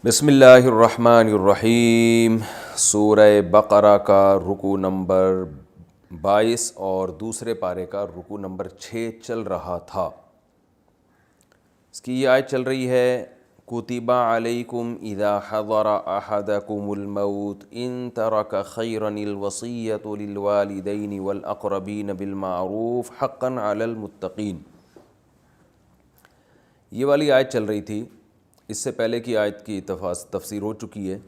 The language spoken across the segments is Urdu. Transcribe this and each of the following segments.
بسم اللہ الرحمن الرحیم۔ سورہ بقرہ کا رکوع نمبر 22 اور دوسرے پارے کا رکوع نمبر 6 چل رہا تھا۔ اس کی یہ آیت چل رہی ہے کتب علیکم اذا حضر احدکم الموت ان ترک خیرا الوصیۃ للوالدین والاقربین بالمعروف حقا علی المتقین۔ یہ والی آیت چل رہی تھی، اس سے پہلے کی آیت کی تفسیر ہو چکی ہے۔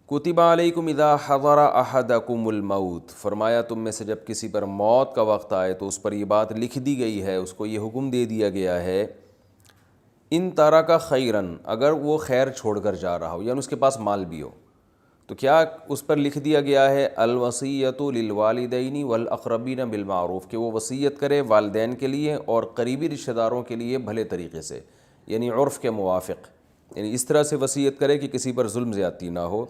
کتب علیکم اذا حضر احدکم الموت، فرمایا تم میں سے جب کسی پر موت کا وقت آئے تو اس پر یہ بات لکھ دی گئی ہے، اس کو یہ حکم دے دیا گیا ہے، ان ترک خیرن، اگر وہ خیر چھوڑ کر جا رہا ہو یعنی اس کے پاس مال بھی ہو تو کیا اس پر لکھ دیا گیا ہے الوصیۃ للوالدین والاقربین بالمعروف، کہ وہ وصیت کرے والدین کے لیے اور قریبی رشتہ داروں کے لیے بھلے طریقے سے، یعنی عرف کے موافق، یعنی اس طرح سے وصیت کرے کہ کسی پر ظلم زیادتی نہ ہو۔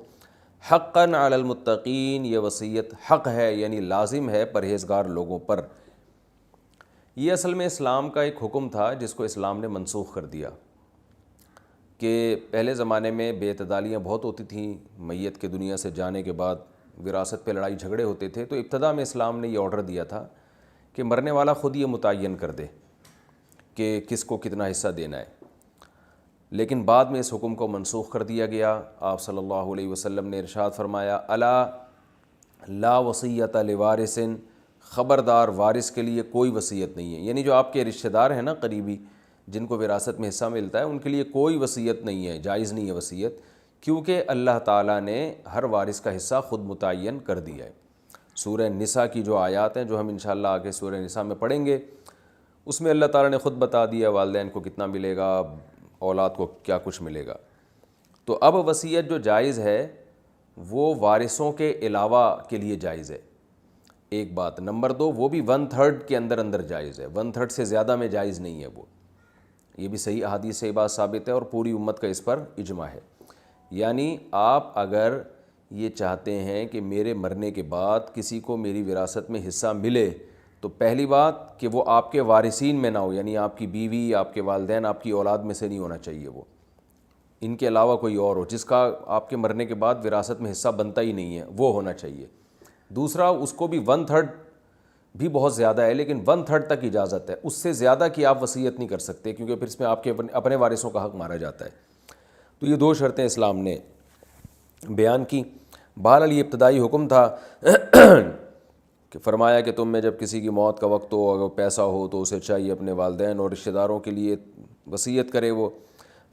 حقا علی المتقین، یہ وصیت حق ہے یعنی لازم ہے پرہیزگار لوگوں پر۔ یہ اصل میں اسلام کا ایک حکم تھا جس کو اسلام نے منسوخ کر دیا، کہ پہلے زمانے میں بے اعتدالیاں بہت ہوتی تھیں، میت کے دنیا سے جانے کے بعد وراثت پہ لڑائی جھگڑے ہوتے تھے، تو ابتدا میں اسلام نے یہ آرڈر دیا تھا کہ مرنے والا خود یہ متعین کر دے کہ کس کو کتنا حصہ دینا ہے، لیکن بعد میں اس حکم کو منسوخ کر دیا گیا۔ آپ صلی اللہ علیہ وسلم نے ارشاد فرمایا الا لا وصیۃ لوارث، خبردار وارث کے لیے کوئی وصیت نہیں ہے، یعنی جو آپ کے رشتہ دار ہیں نا قریبی جن کو وراثت میں حصہ ملتا ہے ان کے لیے کوئی وصیت نہیں ہے، جائز نہیں ہے وصیت، کیونکہ اللہ تعالیٰ نے ہر وارث کا حصہ خود متعین کر دیا ہے۔ سورہ نساء کی جو آیات ہیں جو ہم انشاءاللہ آگے سورہ نساء میں پڑھیں گے، اس میں اللہ تعالیٰ نے خود بتا دیا والدین کو کتنا ملے گا، اولاد کو کیا کچھ ملے گا۔ تو اب وصیت جو جائز ہے وہ وارثوں کے علاوہ کے لیے جائز ہے، ایک بات۔ نمبر دو، وہ بھی 1/3 کے اندر جائز ہے، 1/3 سے زیادہ میں جائز نہیں ہے وہ، یہ بھی صحیح احادیث سے بات ثابت ہے اور پوری امت کا اس پر اجماع ہے۔ یعنی آپ اگر یہ چاہتے ہیں کہ میرے مرنے کے بعد کسی کو میری وراثت میں حصہ ملے تو پہلی بات کہ وہ آپ کے وارثین میں نہ ہو، یعنی آپ کی بیوی، آپ کے والدین، آپ کی اولاد میں سے نہیں ہونا چاہیے، وہ ان کے علاوہ کوئی اور ہو جس کا آپ کے مرنے کے بعد وراثت میں حصہ بنتا ہی نہیں ہے، وہ ہونا چاہیے۔ دوسرا، اس کو بھی 1/3 بھی بہت زیادہ ہے لیکن 1/3 تک اجازت ہے، اس سے زیادہ کی آپ وصیت نہیں کر سکتے کیونکہ پھر اس میں آپ کے اپنے وارثوں کا حق مارا جاتا ہے۔ تو یہ 2 شرطیں اسلام نے بیان کی۔ بہرحال یہ ابتدائی حکم تھا کہ فرمایا کہ تم میں جب کسی کی موت کا وقت ہو، اگر پیسہ ہو تو اسے چاہیے اپنے والدین اور رشتہ داروں کے لیے وصیت کرے وہ۔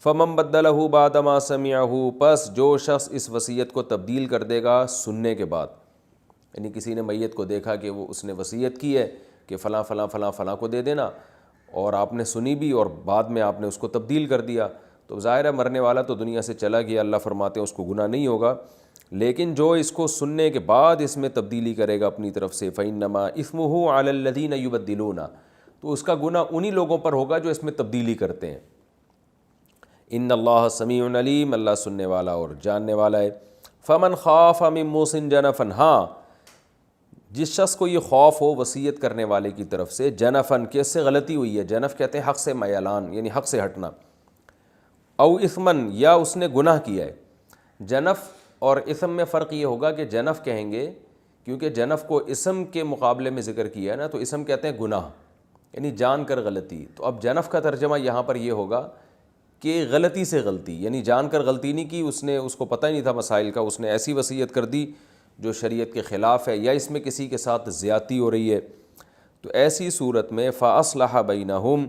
فَمَن بَدَّلَهُ بَعْدَ مَا سَمِعَهُ، پس جو شخص اس وصیت کو تبدیل کر دے گا سننے کے بعد، یعنی کسی نے میت کو دیکھا کہ وہ اس نے وصیت کی ہے کہ فلاں فلاں فلاں فلاں کو دے دینا، اور آپ نے سنی بھی اور بعد میں آپ نے اس کو تبدیل کر دیا، تو ظاہر ہے مرنے والا تو دنیا سے چلا گیا، اللہ فرماتے ہیں اس کو گناہ نہیں ہوگا، لیکن جو اس کو سننے کے بعد اس میں تبدیلی کرے گا اپنی طرف سے فَإِنَّمَا إِثْمُهُ عَلَى الَّذِينَ يُبَدِّلُونَ، تو اس کا گناہ انہی لوگوں پر ہوگا جو اس میں تبدیلی کرتے ہیں۔ ان اللہ سمیع علیم، اللہ سننے والا اور جاننے والا ہے۔ فمن خاف من موص جنفا، ہاں جس شخص کو یہ خوف ہو وصیت کرنے والے کی طرف سے جنفن، کہ اس سے غلطی ہوئی ہے، جنف کہتے ہیں حق سے میلان یعنی حق سے ہٹنا، او اثمن، یا اس نے گناہ کیا ہے۔ جنف اور اثم میں فرق یہ ہوگا کہ جنف کہیں گے کیونکہ جنف کو اسم کے مقابلے میں ذکر کیا ہے نا، تو اسم کہتے ہیں گناہ یعنی جان کر غلطی، تو اب جنف کا ترجمہ یہاں پر یہ ہوگا کہ غلطی سے غلطی، یعنی جان کر غلطی نہیں کی، اس کو پتہ ہی نہیں تھا مسائل کا، اس نے ایسی وصیت کر دی جو شریعت کے خلاف ہے یا اس میں کسی کے ساتھ زیادتی ہو رہی ہے، تو ایسی صورت میں فَأَصْلَحَ بَيْنَهُمْ،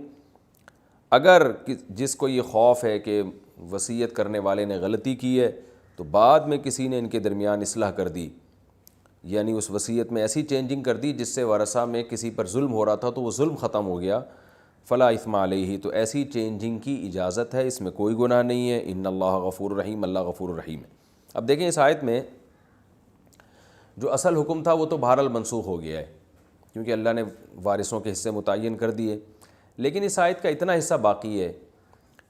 اگر جس کو یہ خوف ہے کہ وصیت کرنے والے نے غلطی کی ہے تو بعد میں کسی نے ان کے درمیان اصلاح کر دی، یعنی اس وصیت میں ایسی چینجنگ کر دی جس سے ورثہ میں کسی پر ظلم ہو رہا تھا تو وہ ظلم ختم ہو گیا، فلا اثم علیہ، تو ایسی چینجنگ کی اجازت ہے، اس میں کوئی گناہ نہیں ہے۔ ان اللہ غفور رحیم، اللہ غفور رحیم ہے۔ اب دیکھیں اس آیت میں جو اصل حکم تھا وہ تو بہرحال منسوخ ہو گیا ہے کیونکہ اللہ نے وارثوں کے حصے متعین کر دیے، لیکن اس آیت کا اتنا حصہ باقی ہے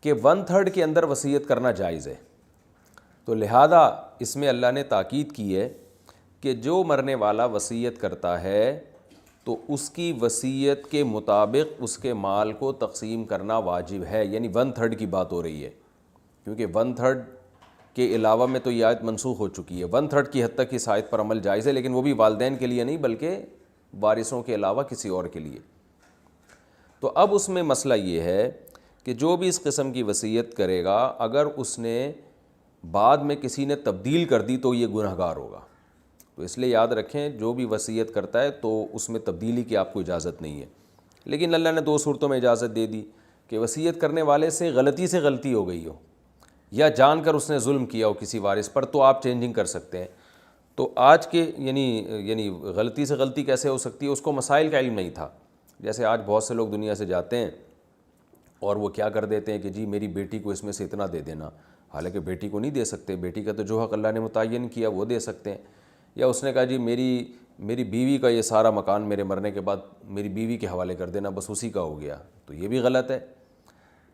کہ 1/3 کے اندر وصیت کرنا جائز ہے، تو لہذا اس میں اللہ نے تاکید کی ہے کہ جو مرنے والا وصیت کرتا ہے تو اس کی وصیت کے مطابق اس کے مال کو تقسیم کرنا واجب ہے، یعنی 1/3 کی بات ہو رہی ہے، کیونکہ 1/3 کے علاوہ میں تو یہ آیت منسوخ ہو چکی ہے. 1/3 کی حد تک اس آیت پر عمل جائز ہے، لیکن وہ بھی والدین کے لیے نہیں بلکہ وارثوں کے علاوہ کسی اور کے لیے. تو اب اس میں مسئلہ یہ ہے کہ جو بھی اس قسم کی وصیت کرے گا، اگر اس نے بعد میں کسی نے تبدیل کر دی تو یہ گنہگار ہوگا. تو اس لیے یاد رکھیں جو بھی وصیت کرتا ہے تو اس میں تبدیلی کی آپ کو اجازت نہیں ہے. لیکن اللہ نے 2 صورتوں میں اجازت دے دی کہ وصیت کرنے والے سے غلطی ہو گئی ہو یا جان کر اس نے ظلم کیا ہو کسی وارث پر، تو آپ چینجنگ کر سکتے ہیں. تو آج کے یعنی غلطی سے غلطی کیسے ہو سکتی ہے، اس کو مسائل کا علم نہیں تھا. جیسے آج بہت سے لوگ دنیا سے جاتے ہیں اور وہ کیا کر دیتے ہیں کہ جی میری بیٹی کو اس میں سے اتنا دے دینا، حالانکہ بیٹی کو نہیں دے سکتے. بیٹی کا تو جو حق اللہ نے متعین کیا وہ دے سکتے ہیں. یا اس نے کہا جی میری بیوی کا یہ سارا مکان میرے مرنے کے بعد میری بیوی کے حوالے کر دینا، بس اسی کا ہو گیا. تو یہ بھی غلط ہے.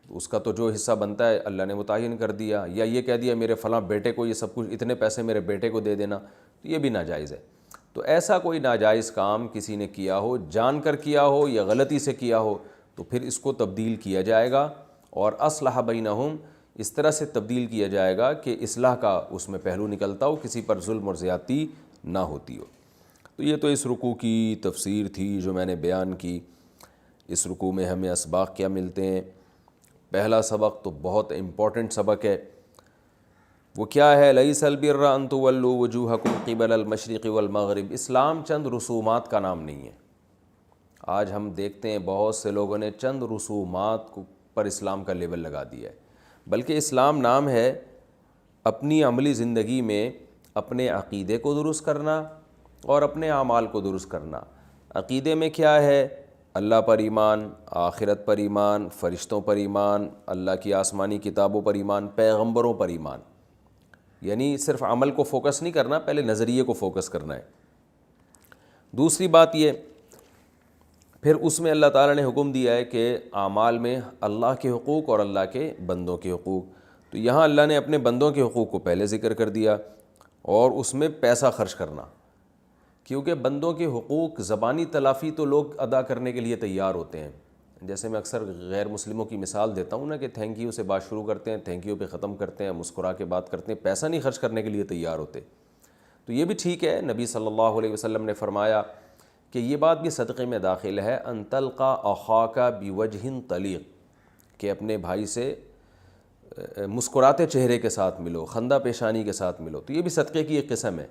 اس کا تو جو حصہ بنتا ہے اللہ نے متعین کر دیا. یا یہ کہہ دیا میرے فلاں بیٹے کو یہ سب کچھ، اتنے پیسے میرے بیٹے کو دے دینا، تو یہ بھی ناجائز ہے. تو ایسا کوئی ناجائز کام کسی نے کیا ہو، جان کر کیا ہو یا غلطی سے کیا ہو، تو پھر اس کو تبدیل کیا جائے گا. اور اصلح بینہم، اس طرح سے تبدیل کیا جائے گا کہ اصلاح کا اس میں پہلو نکلتا ہو، کسی پر ظلم اور زیادتی نہ ہوتی ہو. تو یہ تو اس رکوع کی تفسیر تھی جو میں نے بیان کی. اس رکوع میں ہمیں اسباق کیا ملتے ہیں؟ پہلا سبق تو بہت امپورٹنٹ سبق ہے. وہ کیا ہے؟ لیس البر ان تولوا وجوہکم قبل المشرق والمغرب. اسلام چند رسومات کا نام نہیں ہے. آج ہم دیکھتے ہیں بہت سے لوگوں نے چند رسومات پر اسلام کا لیبل لگا دیا ہے، بلکہ اسلام نام ہے اپنی عملی زندگی میں اپنے عقیدے کو درست کرنا اور اپنے اعمال کو درست کرنا. عقیدے میں کیا ہے؟ اللہ پر ایمان، آخرت پر ایمان، فرشتوں پر ایمان، اللہ کی آسمانی کتابوں پر ایمان، پیغمبروں پر ایمان. یعنی صرف عمل کو فوکس نہیں کرنا، پہلے نظریے کو فوکس کرنا ہے. دوسری بات یہ، پھر اس میں اللہ تعالیٰ نے حکم دیا ہے کہ اعمال میں اللہ کے حقوق اور اللہ کے بندوں کے حقوق. تو یہاں اللہ نے اپنے بندوں کے حقوق کو پہلے ذکر کر دیا اور اس میں پیسہ خرچ کرنا، کیونکہ بندوں کے حقوق زبانی تلافی تو لوگ ادا کرنے کے لیے تیار ہوتے ہیں. جیسے میں اکثر غیر مسلموں کی مثال دیتا ہوں نا کہ تھینک یو سے بات شروع کرتے ہیں، تھینک یو پہ ختم کرتے ہیں، مسکرا کے بات کرتے ہیں، پیسہ نہیں خرچ کرنے کے لیے تیار ہوتے. تو یہ بھی ٹھیک ہے. نبی صلی اللہ علیہ وسلم نے فرمایا کہ یہ بات بھی صدقے میں داخل ہے، ان تلقى اخاک بوجہ طلیق، کہ اپنے بھائی سے مسکراتے چہرے کے ساتھ ملو، خندہ پیشانی کے ساتھ ملو. تو یہ بھی صدقے کی ایک قسم ہے.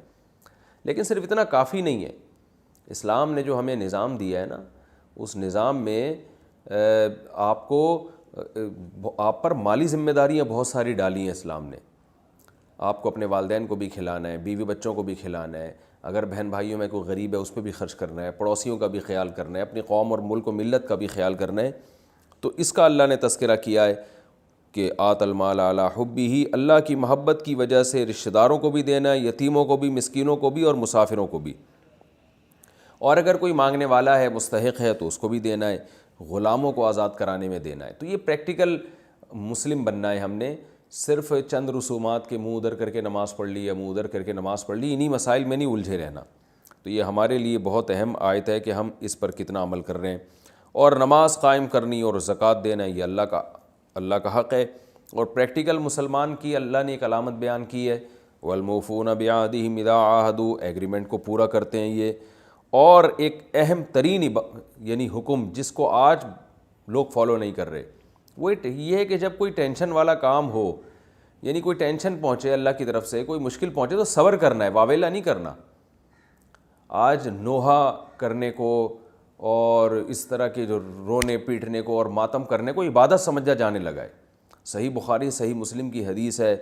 لیکن صرف اتنا کافی نہیں ہے. اسلام نے جو ہمیں نظام دیا ہے نا، اس نظام میں آپ پر مالی ذمہ داریاں بہت ساری ڈالی ہیں اسلام نے. آپ کو اپنے والدین کو بھی کھلانا ہے، بیوی بچوں کو بھی کھلانا ہے، اگر بہن بھائیوں میں کوئی غریب ہے اس پہ بھی خرچ کرنا ہے، پڑوسیوں کا بھی خیال کرنا ہے، اپنی قوم اور ملک و ملت کا بھی خیال کرنا ہے. تو اس کا اللہ نے تذکرہ کیا ہے کہ آت المال علی حبہ، اللہ کی محبت کی وجہ سے رشتہ داروں کو بھی دینا ہے، یتیموں کو بھی، مسکینوں کو بھی اور مسافروں کو بھی. اور اگر کوئی مانگنے والا ہے، مستحق ہے، تو اس کو بھی دینا ہے. غلاموں کو آزاد کرانے میں دینا ہے. تو یہ پریکٹیکل مسلم بننا ہے. ہم نے صرف چند رسومات کے منہ ادھر کر کے نماز پڑھ لی یا منہ ادھر کر کے نماز پڑھ لی، انہی مسائل میں نہیں الجھے رہنا. تو یہ ہمارے لیے بہت اہم آیت ہے کہ ہم اس پر کتنا عمل کر رہے ہیں. اور نماز قائم کرنی اور زکوٰۃ دینا یہ اللہ کا حق ہے. اور پریکٹیکل مسلمان کی اللہ نے ایک علامت بیان کی ہے، والموفون بعہدہم اذا عاہدوا، ایگریمنٹ کو پورا کرتے ہیں یہ. اور ایک اہم ترین یعنی حکم جس کو آج لوگ فالو نہیں کر رہے، وہ یہ ہے کہ جب کوئی ٹینشن والا کام ہو، یعنی کوئی ٹینشن پہنچے اللہ کی طرف سے، کوئی مشکل پہنچے، تو صبر کرنا ہے، واویلا نہیں کرنا. آج نوحہ کرنے کو اور اس طرح کے جو رونے پیٹنے کو اور ماتم کرنے کو عبادت سمجھا جانے لگا ہے. صحیح بخاری صحیح مسلم کی حدیث ہے،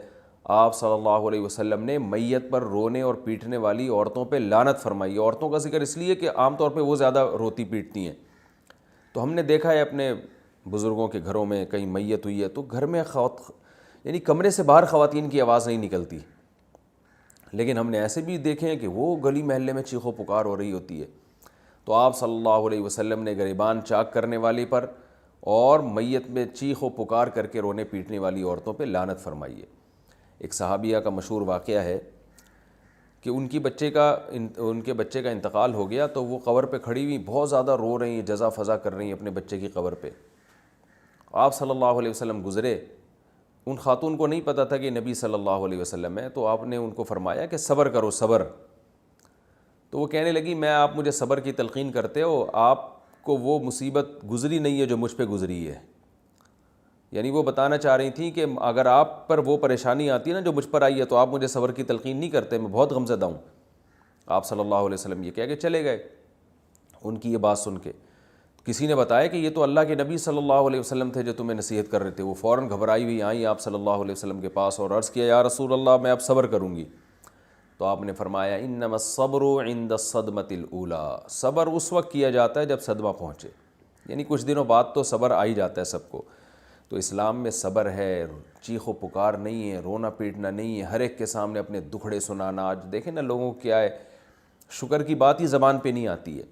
آپ صلی اللہ علیہ وسلم نے میت پر رونے اور پیٹنے والی عورتوں پہ لعنت فرمائی. عورتوں کا ذکر اس لیے کہ عام طور پہ وہ زیادہ روتی پیٹتی ہیں. تو ہم نے دیکھا ہے اپنے بزرگوں کے گھروں میں کہیں میت ہوئی ہے تو گھر میں یعنی کمرے سے باہر خواتین کی آواز نہیں نکلتی. لیکن ہم نے ایسے بھی دیکھے ہیں کہ وہ گلی محلے میں چیخو پکار ہو رہی ہوتی ہے. تو آپ صلی اللہ علیہ وسلم نے گریبان چاک کرنے والی پر اور میت میں چیخ و پکار کر کے رونے پیٹنے والی عورتوں پہ لعنت فرمائی ہے. ایک صحابیہ کا مشہور واقعہ ہے کہ ان کے بچے کا انتقال ہو گیا، تو وہ قبر پہ کھڑی ہوئی بہت زیادہ رو رہی ہیں، جزا فضا کر رہی ہیں اپنے بچے کی قبر پہ. آپ صلی اللہ علیہ وسلم گزرے ان خاتون کو نہیں پتہ تھا کہ نبی صلی اللہ علیہ وسلم ہے، تو آپ نے ان کو فرمایا کہ صبر کرو، صبر. تو وہ کہنے لگی میں آپ مجھے صبر کی تلقین کرتے ہو، آپ کو وہ مصیبت گزری نہیں ہے جو مجھ پہ گزری ہے. یعنی وہ بتانا چاہ رہی تھیں کہ اگر آپ پر وہ پریشانی آتی ہے نا جو مجھ پر آئی ہے تو آپ مجھے صبر کی تلقین نہیں کرتے، میں بہت غمزدہ ہوں. آپ صلی اللہ علیہ وسلم یہ کہہ کے چلے گئے. ان کی یہ بات سن کے کسی نے بتایا کہ یہ تو اللہ کے نبی صلی اللہ علیہ وسلم تھے جو تمہیں نصیحت کر رہے تھے. وہ فوراً گھبرائی ہوئی آئیں آپ صلی اللہ علیہ وسلم کے پاس اور عرض کیا یا رسول اللہ میں اب صبر کروں گی. تو آپ نے فرمایا انما الصبر عند الصدمۃ الاولی، صبر اس وقت کیا جاتا ہے جب صدمہ پہنچے. یعنی کچھ دنوں بعد تو صبر آ ہی جاتا ہے سب کو. تو اسلام میں صبر ہے، چیخ و پکار نہیں ہے، رونا پیٹنا نہیں ہے، ہر ایک کے سامنے اپنے دکھڑے سنانا. آج دیکھیں نا لوگوں کو کیا ہے، شکر کی بات ہی زبان پہ نہیں آتی ہے.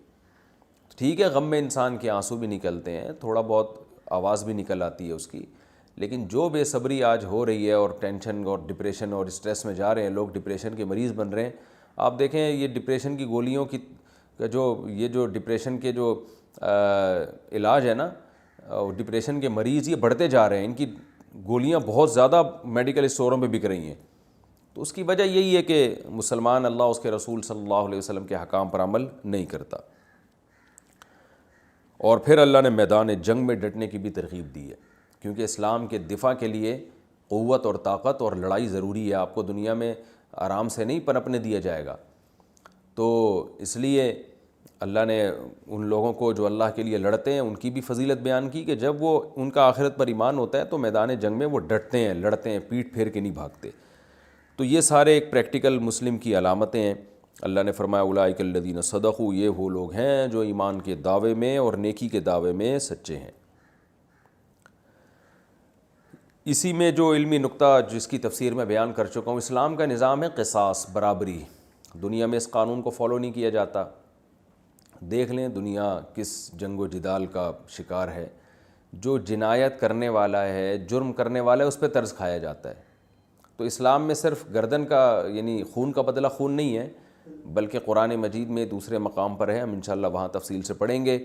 ٹھیک ہے غم میں انسان کے آنسو بھی نکلتے ہیں، تھوڑا بہت آواز بھی نکل آتی ہے اس کی، لیکن جو بے صبری آج ہو رہی ہے اور ٹینشن اور ڈپریشن اور اسٹریس میں جا رہے ہیں لوگ، ڈپریشن کے مریض بن رہے ہیں. آپ دیکھیں یہ ڈپریشن کی گولیوں کی جو ڈپریشن کے جو علاج ہے نا، ڈپریشن کے مریض یہ بڑھتے جا رہے ہیں، ان کی گولیاں بہت زیادہ میڈیکل اسٹوروں پہ بک رہی ہیں. تو اس کی وجہ یہی ہے کہ مسلمان اللہ اس کے رسول صلی اللہ علیہ وسلم کے حکام پر عمل نہیں کرتا. اور پھر اللہ نے میدان جنگ میں ڈٹنے کی بھی ترغیب دی ہے، کیونکہ اسلام کے دفاع کے لیے قوت اور طاقت اور لڑائی ضروری ہے. آپ کو دنیا میں آرام سے نہیں پنپنے دیا جائے گا. تو اس لیے اللہ نے ان لوگوں کو جو اللہ کے لیے لڑتے ہیں ان کی بھی فضیلت بیان کی کہ جب وہ ان کا آخرت پر ایمان ہوتا ہے تو میدان جنگ میں وہ ڈٹتے ہیں، لڑتے ہیں، پیٹ پھیر کے نہیں بھاگتے. تو یہ سارے ایک پریکٹیکل مسلم کی علامتیں ہیں. اللہ نے فرمایا اولئک الذین صدقوا، یہ وہ لوگ ہیں جو ایمان کے دعوے میں اور نیکی کے دعوے میں سچے ہیں. اسی میں جو علمی نقطہ جس کی تفسیر میں بیان کر چکا ہوں، اسلام کا نظام ہے قصاص، برابری. دنیا میں اس قانون کو فالو نہیں کیا جاتا. دیکھ لیں دنیا کس جنگ و جدال کا شکار ہے. جو جنایت کرنے والا ہے، جرم کرنے والا ہے، اس پہ طرز کھایا جاتا ہے. تو اسلام میں صرف گردن کا یعنی خون کا بدلہ خون نہیں ہے، بلکہ قرآن مجید میں دوسرے مقام پر ہے، ہم انشاءاللہ وہاں تفصیل سے پڑھیں گے.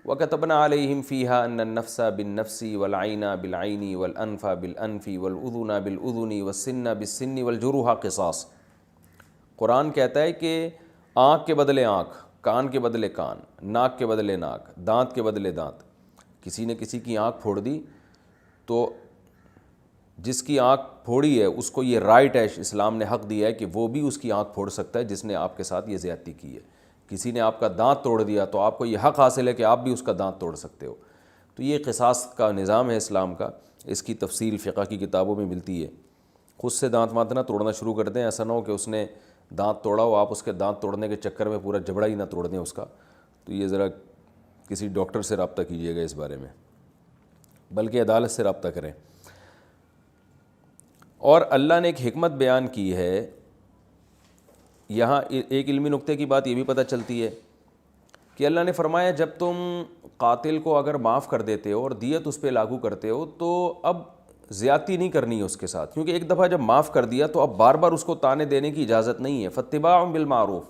وَكَتَبْنَا عَلَيْهِمْ فِيهَا أَنَّ النَّفْسَ بِالنَّفْسِ وَالْعَيْنَ بِالْعَيْنِ وَالْأَنْفَ بِالْأَنْفِ وَالْأُذُنَ بِالْأُذُنِ وَالسِّنَّ بِالسِّنِّ وَالْجُرُوحَ قِصَاص. قرآن کہتا ہے کہ آنکھ کے بدلے آنکھ، کان کے بدلے کان، ناک کے بدلے ناک، دانت کے بدلے دانت. کسی نے کسی کی آنکھ پھوڑ دی تو جس کی آنکھ پھوڑی ہے اس کو یہ رائٹ ہے، اسلام نے حق دیا ہے کہ وہ بھی اس کی آنکھ پھوڑ سکتا ہے جس نے آپ کے ساتھ یہ زیادتی کی ہے. کسی نے آپ کا دانت توڑ دیا تو آپ کو یہ حق حاصل ہے کہ آپ بھی اس کا دانت توڑ سکتے ہو. تو یہ قصاص کا نظام ہے اسلام کا. اس کی تفصیل فقہ کی کتابوں میں ملتی ہے. خود سے دانت وانت نہ توڑنا شروع کر دیں، ایسا نہ ہو کہ اس نے دانت توڑا ہو، آپ اس کے دانت توڑنے کے چکر میں پورا جبڑا ہی نہ توڑ دیں اس کا. تو یہ ذرا کسی ڈاکٹر سے رابطہ کیجیے گا اس بارے میں، بلکہ عدالت سے رابطہ کریں. اور اللہ نے ایک حکمت بیان کی ہے یہاں. ایک علمی نقطے کی بات یہ بھی پتہ چلتی ہے کہ اللہ نے فرمایا جب تم قاتل کو اگر معاف کر دیتے ہو اور دیت اس پہ لاگو کرتے ہو تو اب زیادتی نہیں کرنی ہے اس کے ساتھ، کیونکہ ایک دفعہ جب معاف کر دیا تو اب بار بار اس کو تانے دینے کی اجازت نہیں ہے. فاتباع بالمعروف،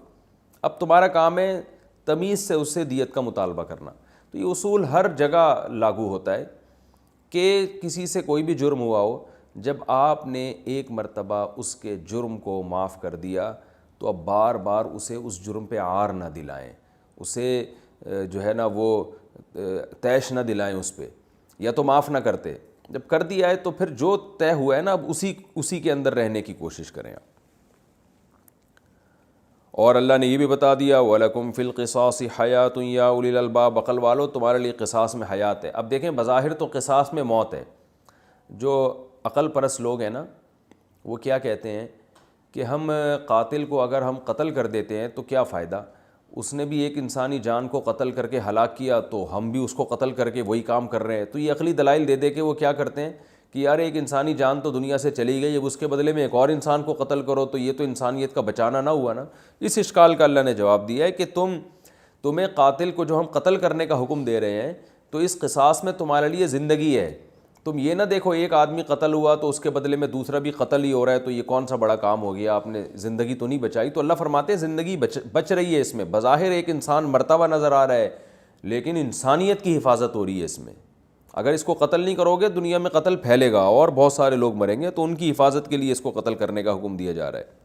اب تمہارا کام ہے تمیز سے اس سے دیت کا مطالبہ کرنا. تو یہ اصول ہر جگہ لاگو ہوتا ہے کہ کسی سے کوئی بھی جرم ہوا ہو، جب آپ نے ایک مرتبہ اس کے جرم کو معاف کر دیا تو اب بار بار اسے اس جرم پہ عار نہ دلائیں، اسے جو ہے نا وہ طیش نہ دلائیں اس پہ، یا تو معاف نہ کرتے. جب کر دیا ہے تو پھر جو طے ہوا ہے نا اب اسی کے اندر رہنے کی کوشش کریں آپ. اور اللہ نے یہ بھی بتا دیا وَلَكُمْ فِي الْقِصَاصِ حَيَاتٌ يَا أُولِي الْأَلْبَابِ، عقل والو تمہارے لیے قصاص میں حیات ہے. اب دیکھیں بظاہر تو قصاص میں موت ہے. جو عقل پرست لوگ ہیں نا وہ کیا کہتے ہیں کہ ہم قاتل کو اگر ہم قتل کر دیتے ہیں تو کیا فائدہ، اس نے بھی ایک انسانی جان کو قتل کر کے ہلاک کیا تو ہم بھی اس کو قتل کر کے وہی کام کر رہے ہیں. تو یہ عقلی دلائل دے دے کے وہ کیا کرتے ہیں کہ یار ایک انسانی جان تو دنیا سے چلی گئی، اب اس کے بدلے میں ایک اور انسان کو قتل کرو تو یہ تو انسانیت کا بچانا نہ ہوا نا. اس اشکال کا اللہ نے جواب دیا ہے کہ تمہیں قاتل کو جو ہم قتل کرنے کا حکم دے رہے ہیں تو اس قصاص میں تمہارے لیے زندگی ہے. تم یہ نہ دیکھو ایک آدمی قتل ہوا تو اس کے بدلے میں دوسرا بھی قتل ہی ہو رہا ہے تو یہ کون سا بڑا کام ہو گیا، آپ نے زندگی تو نہیں بچائی. تو اللہ فرماتے ہیں زندگی بچ رہی ہے اس میں. بظاہر ایک انسان مرتا ہوا نظر آ رہا ہے لیکن انسانیت کی حفاظت ہو رہی ہے اس میں. اگر اس کو قتل نہیں کرو گے دنیا میں قتل پھیلے گا اور بہت سارے لوگ مریں گے، تو ان کی حفاظت کے لیے اس کو قتل کرنے کا حکم دیا جا رہا ہے۔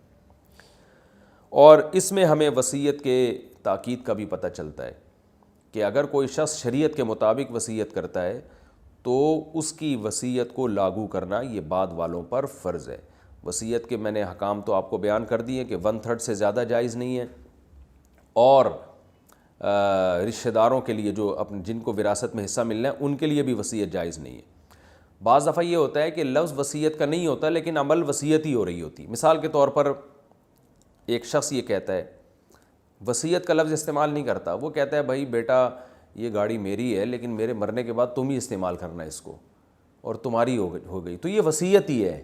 اور اس میں ہمیں وصیت کے تاکید کا بھی پتہ چلتا ہے کہ اگر کوئی شخص شریعت کے مطابق وصیت کرتا ہے تو اس کی وصیت کو لاگو کرنا یہ بعد والوں پر فرض ہے۔ وصیت کے میں نے احکام تو آپ کو بیان کر دیے کہ 1/3 سے زیادہ جائز نہیں ہے، اور رشتہ داروں کے لیے جو جن کو وراثت میں حصہ ملنا ہے ان کے لیے بھی وصیت جائز نہیں ہے۔ بعض دفعہ یہ ہوتا ہے کہ لفظ وصیت کا نہیں ہوتا لیکن عمل وصیت ہی ہو رہی ہوتی۔ مثال کے طور پر ایک شخص یہ کہتا ہے، وصیت کا لفظ استعمال نہیں کرتا، وہ کہتا ہے بھائی بیٹا یہ گاڑی میری ہے لیکن میرے مرنے کے بعد تم ہی استعمال کرنا ہے اس کو، اور تمہاری ہو گئی، تو یہ وصیت ہی ہے۔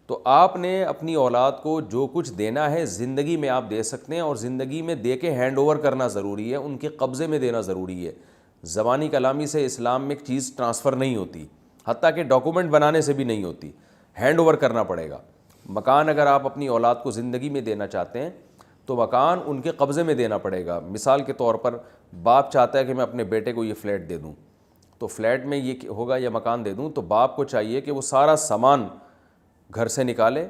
تو آپ نے اپنی اولاد کو جو کچھ دینا ہے زندگی میں آپ دے سکتے ہیں، اور زندگی میں دے کے ہینڈ اوور کرنا ضروری ہے، ان کے قبضے میں دینا ضروری ہے۔ زبانی کلامی سے اسلام میں ایک چیز ٹرانسفر نہیں ہوتی، حتیٰ کہ ڈاکومنٹ بنانے سے بھی نہیں ہوتی، ہینڈ اوور کرنا پڑے گا۔ مکان اگر آپ اپنی اولاد کو زندگی میں دینا چاہتے ہیں تو مکان ان کے قبضے میں دینا پڑے گا۔ مثال کے طور پر باپ چاہتا ہے کہ میں اپنے بیٹے کو یہ فلیٹ دے دوں، تو فلیٹ میں یہ ہوگا یا مکان دے دوں، تو باپ کو چاہیے کہ وہ سارا سامان گھر سے نکالے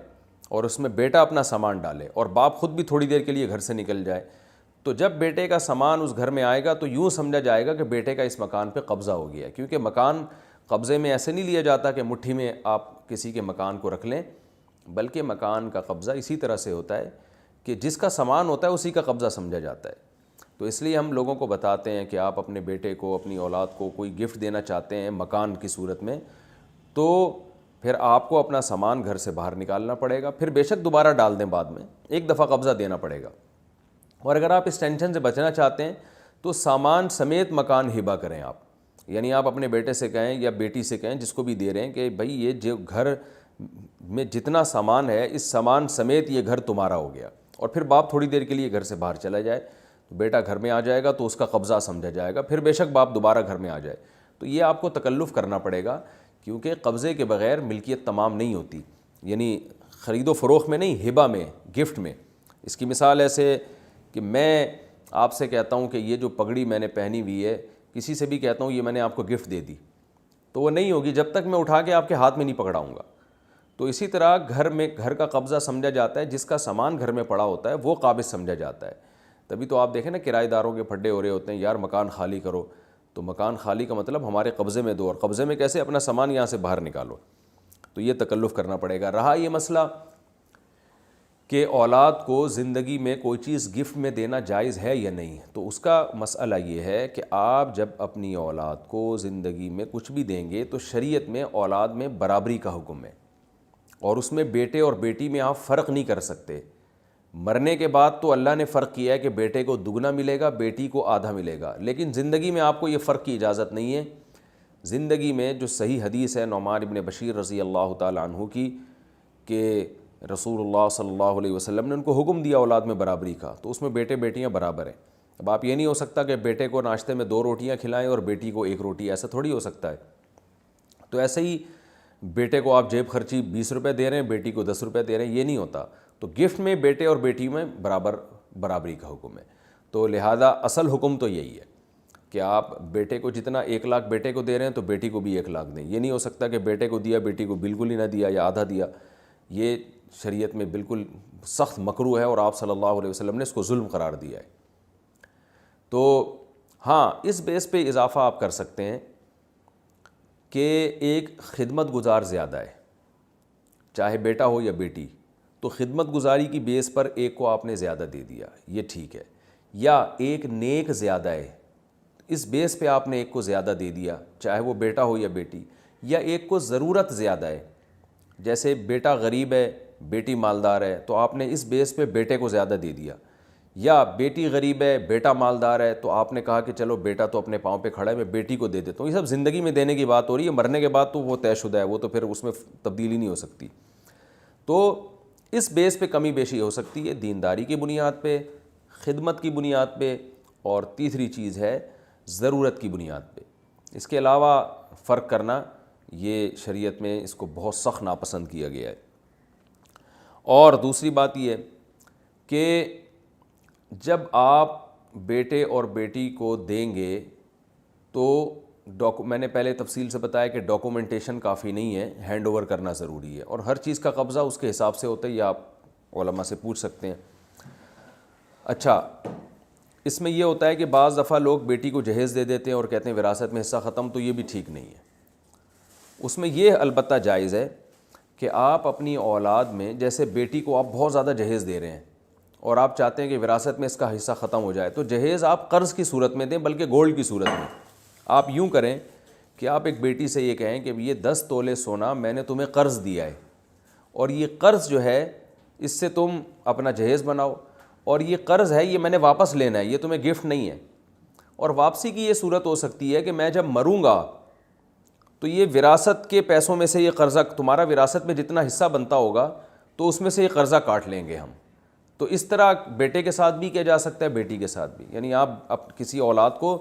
اور اس میں بیٹا اپنا سامان ڈالے، اور باپ خود بھی تھوڑی دیر کے لیے گھر سے نکل جائے۔ تو جب بیٹے کا سامان اس گھر میں آئے گا تو یوں سمجھا جائے گا کہ بیٹے کا اس مکان پہ قبضہ ہو گیا ہے، کیونکہ مکان قبضے میں ایسے نہیں لیا جاتا کہ مٹھی میں آپ کسی کے مکان کو رکھ لیں، بلکہ مکان کا قبضہ اسی طرح سے ہوتا ہے کہ جس کا سامان ہوتا ہے اسی کا قبضہ سمجھا جاتا ہے۔ تو اس لیے ہم لوگوں کو بتاتے ہیں کہ آپ اپنے بیٹے کو، اپنی اولاد کو کوئی گفٹ دینا چاہتے ہیں مکان کی صورت میں، تو پھر آپ کو اپنا سامان گھر سے باہر نکالنا پڑے گا، پھر بے شک دوبارہ ڈال دیں، بعد میں ایک دفعہ قبضہ دینا پڑے گا۔ اور اگر آپ اس ٹینشن سے بچنا چاہتے ہیں تو سامان سمیت مکان ہبہ کریں آپ، یعنی آپ اپنے بیٹے سے کہیں یا بیٹی سے کہیں جس کو بھی دے رہے ہیں کہ بھائی یہ جو گھر میں جتنا سامان ہے اس سامان سمیت یہ گھر تمہارا ہو گیا، اور پھر باپ تھوڑی دیر کے لیے گھر سے باہر چلا جائے تو بیٹا گھر میں آ جائے گا تو اس کا قبضہ سمجھا جائے گا، پھر بے شک باپ دوبارہ گھر میں آ جائے۔ تو یہ آپ کو تکلف کرنا پڑے گا، کیونکہ قبضے کے بغیر ملکیت تمام نہیں ہوتی، یعنی خرید و فروخت میں نہیں، ہبہ میں، گفٹ میں۔ اس کی مثال ایسے کہ میں آپ سے کہتا ہوں کہ یہ جو پگڑی میں نے پہنی ہوئی ہے، کسی سے بھی کہتا ہوں یہ میں نے آپ کو گفٹ دے دی، تو وہ نہیں ہوگی جب تک میں اٹھا کے آپ کے ہاتھ میں نہیں پکڑاؤں گا۔ تو اسی طرح گھر کا قبضہ سمجھا جاتا ہے، جس کا سامان گھر میں پڑا ہوتا ہے وہ قابض سمجھا جاتا ہے۔ تبھی تو آپ دیکھیں نا کرایہ داروں کے پھڈے ہو رہے ہوتے ہیں، یار مکان خالی کرو، تو مکان خالی کا مطلب ہمارے قبضے میں دو، اور قبضے میں کیسے؟ اپنا سامان یہاں سے باہر نکالو۔ تو یہ تکلف کرنا پڑے گا۔ رہا یہ مسئلہ کہ اولاد کو زندگی میں کوئی چیز گفٹ میں دینا جائز ہے یا نہیں، تو اس کا مسئلہ یہ ہے کہ آپ جب اپنی اولاد کو زندگی میں کچھ بھی دیں گے تو شریعت میں اولاد میں برابری کا حکم ہے، اور اس میں بیٹے اور بیٹی میں آپ فرق نہیں کر سکتے۔ مرنے کے بعد تو اللہ نے فرق کیا ہے کہ بیٹے کو دگنا ملے گا، بیٹی کو آدھا ملے گا، لیکن زندگی میں آپ کو یہ فرق کی اجازت نہیں ہے۔ زندگی میں جو صحیح حدیث ہے نعمان ابن بشیر رضی اللہ تعالی عنہ کی، کہ رسول اللہ صلی اللہ علیہ وسلم نے ان کو حکم دیا اولاد میں برابری کا، تو اس میں بیٹے بیٹیاں برابر ہیں۔ اب آپ یہ نہیں ہو سکتا کہ بیٹے کو ناشتے میں 2 روٹیاں کھلائیں اور بیٹی کو 1 روٹی، ایسا تھوڑی ہو سکتا ہے۔ تو ایسے ہی بیٹے کو آپ جیب خرچی 20 روپے دے رہے ہیں، بیٹی کو 10 روپے دے رہے ہیں، یہ نہیں ہوتا۔ تو گفٹ میں بیٹے اور بیٹی میں برابری کا حکم ہے۔ تو لہذا اصل حکم تو یہی ہے کہ آپ بیٹے کو جتنا 1 لاکھ بیٹے کو دے رہے ہیں تو بیٹی کو بھی 1 لاکھ دیں۔ یہ نہیں ہو سکتا کہ بیٹے کو دیا بیٹی کو بالکل ہی نہ دیا یا آدھا دیا، یہ شریعت میں بالکل سخت مکروہ ہے، اور آپ صلی اللہ علیہ وسلم نے اس کو ظلم قرار دیا ہے۔ تو ہاں، اس بیس پہ اضافہ آپ کر سکتے ہیں کہ ایک خدمت گزار زیادہ ہے، چاہے بیٹا ہو یا بیٹی، تو خدمت گزاری کی بیس پر ایک کو آپ نے زیادہ دے دیا، یہ ٹھیک ہے۔ یا ایک نیک زیادہ ہے، اس بیس پہ آپ نے ایک کو زیادہ دے دیا، چاہے وہ بیٹا ہو یا بیٹی۔ یا ایک کو ضرورت زیادہ ہے، جیسے بیٹا غریب ہے بیٹی مالدار ہے، تو آپ نے اس بیس پہ بیٹے کو زیادہ دے دیا۔ یا بیٹی غریب ہے بیٹا مالدار ہے، تو آپ نے کہا کہ چلو بیٹا تو اپنے پاؤں پہ کھڑا ہے، میں بیٹی کو دے دیتا ہوں۔ یہ سب زندگی میں دینے کی بات ہو رہی ہے، مرنے کے بعد تو وہ طے شدہ ہے، وہ تو پھر اس میں تبدیلی نہیں ہو سکتی۔ تو اس بیس پہ کمی بیشی ہو سکتی ہے، دینداری کی بنیاد پہ، خدمت کی بنیاد پہ، اور تیسری چیز ہے ضرورت کی بنیاد پہ۔ اس کے علاوہ فرق کرنا یہ شریعت میں اس کو بہت سخت ناپسند کیا گیا ہے۔ اور دوسری بات یہ کہ جب آپ بیٹے اور بیٹی کو دیں گے تو میں نے پہلے تفصیل سے بتایا کہ ڈاکومنٹیشن کافی نہیں ہے، ہینڈ اوور کرنا ضروری ہے، اور ہر چیز کا قبضہ اس کے حساب سے ہوتا ہے، یہ آپ علماء سے پوچھ سکتے ہیں۔ اچھا، اس میں یہ ہوتا ہے کہ بعض دفعہ لوگ بیٹی کو جہیز دے دیتے ہیں اور کہتے ہیں وراثت میں حصہ ختم، تو یہ بھی ٹھیک نہیں ہے۔ اس میں یہ البتہ جائز ہے کہ آپ اپنی اولاد میں، جیسے بیٹی کو آپ بہت زیادہ جہیز دے رہے ہیں اور آپ چاہتے ہیں کہ وراثت میں اس کا حصہ ختم ہو جائے، تو جہیز آپ قرض کی صورت میں دیں، بلکہ گولڈ کی صورت میں۔ آپ یوں کریں کہ آپ ایک بیٹی سے یہ کہیں کہ یہ 10 تولے سونا میں نے تمہیں قرض دیا ہے، اور یہ قرض جو ہے اس سے تم اپنا جہیز بناؤ، اور یہ قرض ہے یہ میں نے واپس لینا ہے، یہ تمہیں گفٹ نہیں ہے۔ اور واپسی کی یہ صورت ہو سکتی ہے کہ میں جب مروں گا تو یہ وراثت کے پیسوں میں سے یہ قرضہ، تمہارا وراثت میں جتنا حصہ بنتا ہوگا تو اس میں سے یہ قرضہ کاٹ لیں گے ہم۔ تو اس طرح بیٹے کے ساتھ بھی کیا جا سکتا ہے، بیٹی کے ساتھ بھی، یعنی آپ کسی اولاد کو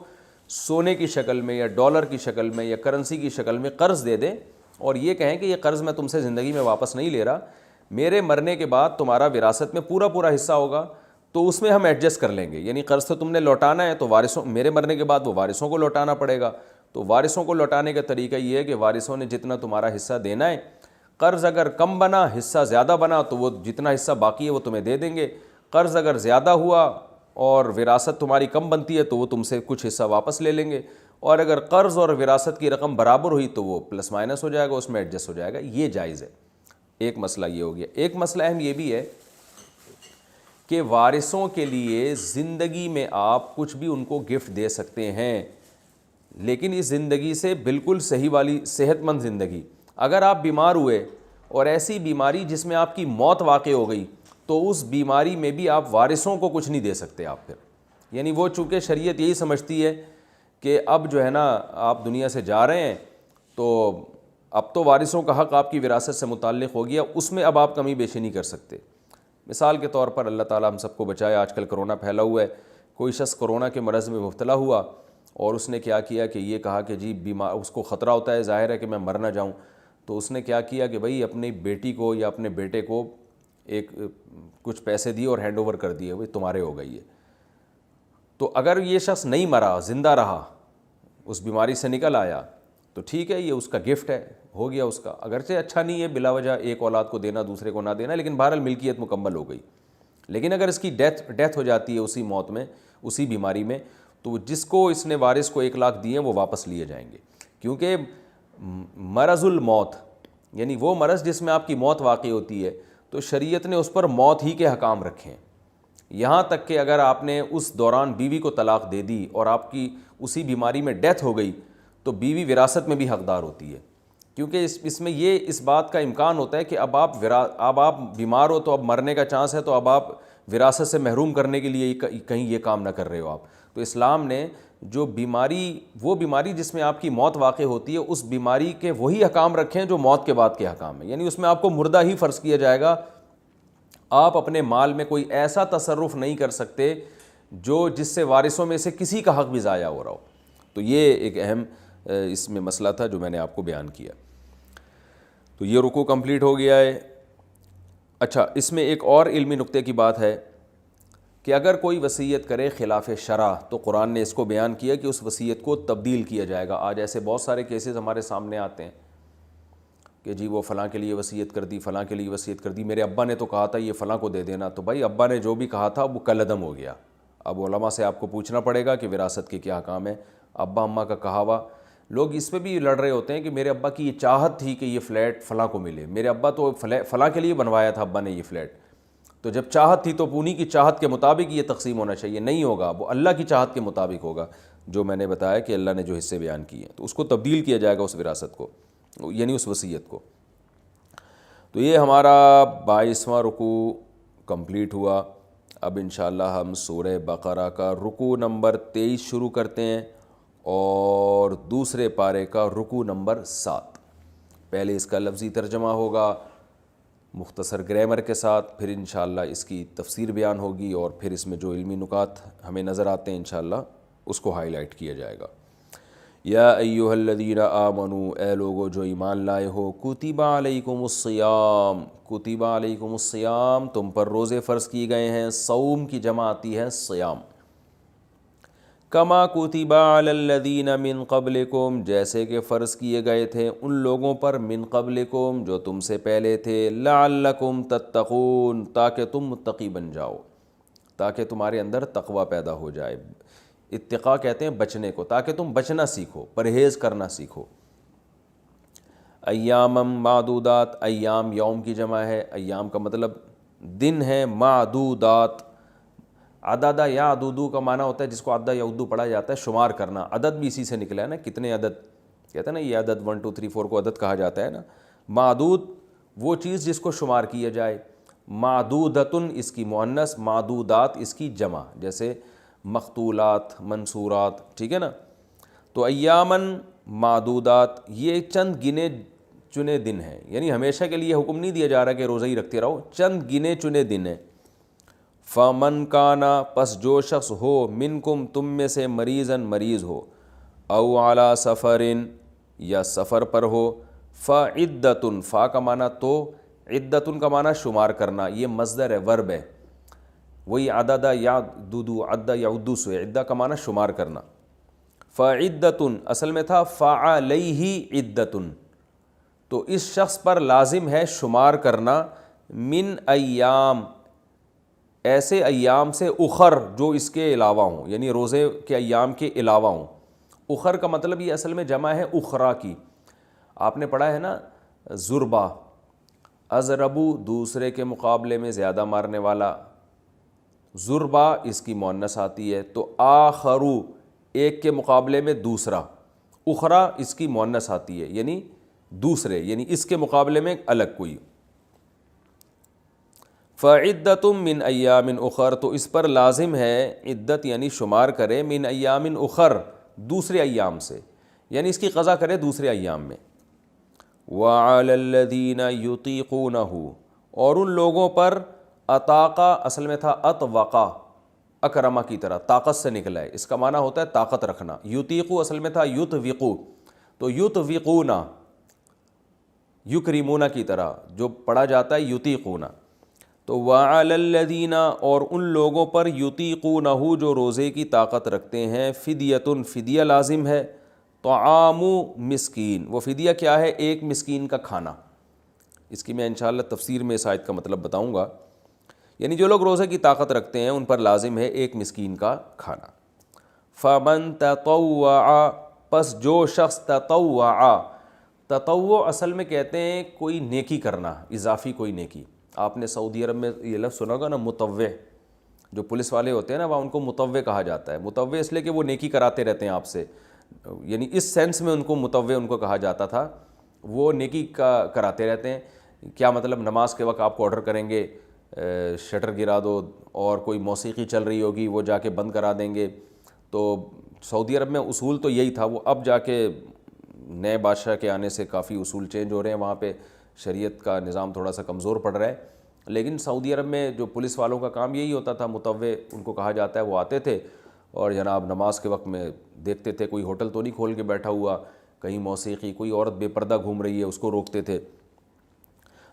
سونے کی شکل میں یا ڈالر کی شکل میں یا کرنسی کی شکل میں قرض دے دیں اور یہ کہیں کہ یہ قرض میں تم سے زندگی میں واپس نہیں لے رہا، میرے مرنے کے بعد تمہارا وراثت میں پورا حصہ ہوگا تو اس میں ہم ایڈجسٹ کر لیں گے، یعنی قرض تو تم نے لوٹانا ہے تو وارثوں، میرے مرنے کے بعد وہ وارثوں کو لوٹانا پڑے گا، تو وارثوں کو لوٹانے کا طریقہ یہ ہے کہ وارثوں نے جتنا تمہارا حصہ دینا ہے، قرض اگر کم بنا، حصہ زیادہ بنا تو وہ جتنا حصہ باقی ہے وہ تمہیں دے دیں گے، قرض اگر زیادہ ہوا اور وراثت تمہاری کم بنتی ہے تو وہ تم سے کچھ حصہ واپس لے لیں گے، اور اگر قرض اور وراثت کی رقم برابر ہوئی تو وہ پلس مائنس ہو جائے گا، اس میں ایڈجسٹ ہو جائے گا، یہ جائز ہے۔ ایک مسئلہ یہ ہو گیا۔ ایک مسئلہ اہم یہ بھی ہے کہ وارثوں کے لیے زندگی میں آپ کچھ بھی ان کو گفٹ دے سکتے ہیں، لیکن اس زندگی سے بالکل صحیح والی صحت مند زندگی۔ اگر آپ بیمار ہوئے اور ایسی بیماری جس میں آپ کی موت واقع ہو گئی تو اس بیماری میں بھی آپ وارثوں کو کچھ نہیں دے سکتے آپ پھر، یعنی وہ چونکہ شریعت یہی سمجھتی ہے کہ اب جو ہے نا آپ دنیا سے جا رہے ہیں تو اب تو وارثوں کا حق آپ کی وراثت سے متعلق ہو گیا، اس میں اب آپ کمی بیشی نہیں کر سکتے۔ مثال کے طور پر اللہ تعالیٰ ہم سب کو بچائے، آج کل کرونا پھیلا ہوا ہے، کوئی شخص کرونا کے مرض میں مبتلا ہوا اور اس نے کیا کیا کہ یہ کہا کہ جی بیمار، اس کو خطرہ ہوتا ہے ظاہر ہے کہ میں مر نہ جاؤں، تو اس نے کیا کیا کہ بھائی اپنی بیٹی کو یا اپنے بیٹے کو ایک کچھ پیسے دیے اور ہینڈ اوور کر دیے، بھائی تمہارے ہو گئی ہے۔ تو اگر یہ شخص نہیں مرا، زندہ رہا، اس بیماری سے نکل آیا تو ٹھیک ہے، یہ اس کا گفٹ ہے، ہو گیا اس کا، اگرچہ اچھا نہیں ہے بلا وجہ ایک اولاد کو دینا دوسرے کو نہ دینا، لیکن بہرحال ملکیت مکمل ہو گئی۔ لیکن اگر اس کی ڈیتھ ہو جاتی ہے اسی موت میں، اسی بیماری میں، تو جس کو اس نے وارث کو 1,00,000 دیے وہ واپس لیے جائیں گے، کیونکہ مرض الموت یعنی وہ مرض جس میں آپ کی موت واقع ہوتی ہے تو شریعت نے اس پر موت ہی کے حکام رکھے ہیں، یہاں تک کہ اگر آپ نے اس دوران بیوی کو طلاق دے دی اور آپ کی اسی بیماری میں ڈیتھ ہو گئی تو بیوی وراثت میں بھی حقدار ہوتی ہے، کیونکہ اس میں یہ اس بات کا امکان ہوتا ہے کہ اب آپ بیمار ہو تو اب مرنے کا چانس ہے، تو اب آپ وراثت سے محروم کرنے کے لیے کہیں یہ کام نہ کر رہے ہو آپ۔ تو اسلام نے جو وہ بیماری جس میں آپ کی موت واقع ہوتی ہے، اس بیماری کے وہی حکام رکھے ہیں جو موت کے بعد کے حکام ہیں، یعنی اس میں آپ کو مردہ ہی فرض کیا جائے گا، آپ اپنے مال میں کوئی ایسا تصرف نہیں کر سکتے جس سے وارثوں میں سے کسی کا حق بھی ضائع ہو رہا ہو۔ تو یہ ایک اہم اس میں مسئلہ تھا جو میں نے آپ کو بیان کیا۔ تو یہ رکوع کمپلیٹ ہو گیا ہے۔ اچھا، اس میں ایک اور علمی نقطے کی بات ہے کہ اگر کوئی وصیت کرے خلاف شرع تو قرآن نے اس کو بیان کیا کہ اس وصیت کو تبدیل کیا جائے گا۔ آج ایسے بہت سارے کیسز ہمارے سامنے آتے ہیں کہ جی وہ فلاں کے لیے وصیت کر دی، فلاں کے لیے وصیت کر دی، میرے ابا نے تو کہا تھا یہ فلاں کو دے دینا، تو بھائی ابا نے جو بھی کہا تھا وہ کالعدم ہو گیا۔ اب علماء سے آپ کو پوچھنا پڑے گا کہ وراثت کے کیا حکام ہے۔ ابا اماں کا کہا ہوا، لوگ اس پہ بھی لڑ رہے ہوتے ہیں کہ میرے ابا کی یہ چاہت تھی کہ یہ فلیٹ فلاں کو ملے، میرے ابا تو فلاں کے لیے بنوایا تھا ابا نے یہ فلیٹ، تو جب چاہت تھی تو انہی کی چاہت کے مطابق یہ تقسیم ہونا چاہیے، نہیں ہوگا، وہ اللہ کی چاہت کے مطابق ہوگا، جو میں نے بتایا کہ اللہ نے جو حصے بیان کیے ہیں، تو اس کو تبدیل کیا جائے گا اس وراثت کو، یعنی اس وصیت کو۔ تو یہ ہمارا 22واں رکوع کمپلیٹ ہوا۔ اب انشاءاللہ ہم سورہ بقرہ کا رکوع نمبر 23 شروع کرتے ہیں اور دوسرے پارے کا رکوع نمبر 7۔ پہلے اس کا لفظی ترجمہ ہوگا مختصر گرامر کے ساتھ، پھر انشاءاللہ اس کی تفسیر بیان ہوگی اور پھر اس میں جو علمی نکات ہمیں نظر آتے ہیں انشاءاللہ اس کو ہائی لائٹ کیا جائے گا۔ یا ایھا الذین آمنوا، اے لوگو جو ایمان لائے ہو، کتب علیکم الصیام، کتب علیکم الصیام، تم پر روزے فرض کیے گئے ہیں، صوم کی جمع آتی ہے صیام۔ کما کتب علی الذین من قبلکم، جیسے کہ فرض کیے گئے تھے ان لوگوں پر من قبلکم جو تم سے پہلے تھے، لعلکم تتقون، تاکہ تم متقی بن جاؤ، تاکہ تمہارے اندر تقوی پیدا ہو جائے۔ اتقاء کہتے ہیں بچنے کو، تاکہ تم بچنا سیکھو، پرہیز کرنا سیکھو۔ ایامم معدودات، ایام یوم کی جمع ہے، ایام کا مطلب دن ہے، معدودات عدد یا عدودو کا معنی ہوتا ہے جس کو عدد یا عدو پڑھا جاتا ہے، شمار کرنا، عدد بھی اسی سے نکلا ہے نا، کتنے عدد کہتے ہیں نا، یہ عدد 1 2 3 4 کو عدد کہا جاتا ہے نا۔ معدود وہ چیز جس کو شمار کیا جائے، معدودتن اس کی مؤنث، معدودات اس کی جمع، جیسے مقتولات، منصورات، ٹھیک ہے نا۔ تو ایامن معدودات یہ چند گنے چنے دن ہیں، یعنی ہمیشہ کے لیے حکم نہیں دیا جا رہا کہ روزہ ہی رکھتے رہو، چند گنے چنے دن ہیں۔ فمن کانا، پس جو شخص ہو، منکم تم میں سے، مریضاً مریض ہو، او علی سفرن یا سفر پر ہو، فعدتن، فا کا معنی تو، عدتن کا معنی شمار کرنا، یہ مصدر ہے، ورب ہے، وہی عدد یعددو، عد یعدو سے، عدہ کا معنی شمار کرنا۔ فعدتن اصل میں تھا فعلیہ عدتن، تو اس شخص پر لازم ہے شمار کرنا، من ایام، ایسے ایام سے، اخر جو اس کے علاوہ ہوں، یعنی روزے کے ایام کے علاوہ ہوں۔ اخر کا مطلب یہ اصل میں جمع ہے اخرا کی، آپ نے پڑھا ہے نا، ضربہ، اضربو دوسرے کے مقابلے میں زیادہ مارنے والا، ضربہ اس کی مؤنث آتی ہے، تو آخرو ایک کے مقابلے میں دوسرا، اخرا اس کی مؤنث آتی ہے، یعنی دوسرے، یعنی اس کے مقابلے میں الگ کوئی۔ فعدتم من ایام اخر، تو اس پر لازم ہے عدت یعنی شمار کرے، من ایام اخر دوسرے ایام سے، یعنی اس کی قضا کرے دوسرے ایام میں۔ وعلی الذین یطیقونہ، اور ان لوگوں پر، اطاقہ اصل میں تھا اطوقا، اکرما کی طرح، طاقت سے نکلا ہے، اس کا معنی ہوتا ہے طاقت رکھنا۔ یطیقو اصل میں تھا یطوقو، تو یطوقونا، یکرمونا کی طرح جو پڑھا جاتا ہے یطیقونا۔ تو وعلی الذین، اور ان لوگوں پر، یطیقونہ جو روزے کی طاقت رکھتے ہیں، فدیتن فدیہ لازم ہے، طعام مسکین، وہ فدیہ کیا ہے؟ ایک مسکین کا کھانا، اس کی میں انشاءاللہ تفسیر میں اس آیت کا مطلب بتاؤں گا، یعنی جو لوگ روزے کی طاقت رکھتے ہیں ان پر لازم ہے ایک مسکین کا کھانا۔ فمن تطوع، پس جو شخص تطوع، تطوع اصل میں کہتے ہیں کوئی نیکی کرنا، اضافی کوئی نیکی۔ آپ نے سعودی عرب میں یہ لفظ سنا ہوگا نا، مطوع، جو پولیس والے ہوتے ہیں نا وہاں ان کو مطوع کہا جاتا ہے۔ مطوع اس لیے کہ وہ نیکی کراتے رہتے ہیں آپ سے، یعنی اس سینس میں ان کو مطوع ان کو کہا جاتا تھا، وہ نیکی کراتے رہتے ہیں۔ کیا مطلب؟ نماز کے وقت آپ کو آرڈر کریں گے شٹر گرا دو، اور کوئی موسیقی چل رہی ہوگی وہ جا کے بند کرا دیں گے۔ تو سعودی عرب میں اصول تو یہی تھا، وہ اب جا کے نئے بادشاہ کے آنے سے کافی اصول چینج ہو رہے ہیں، وہاں پہ شریعت کا نظام تھوڑا سا کمزور پڑ رہا ہے، لیکن سعودی عرب میں جو پولیس والوں کا کام یہی ہوتا تھا، مطوع ان کو کہا جاتا ہے۔ وہ آتے تھے اور جناب نماز کے وقت میں دیکھتے تھے کوئی ہوٹل تو نہیں کھول کے بیٹھا ہوا، کہیں موسیقی، کوئی عورت بے پردہ گھوم رہی ہے، اس کو روکتے تھے۔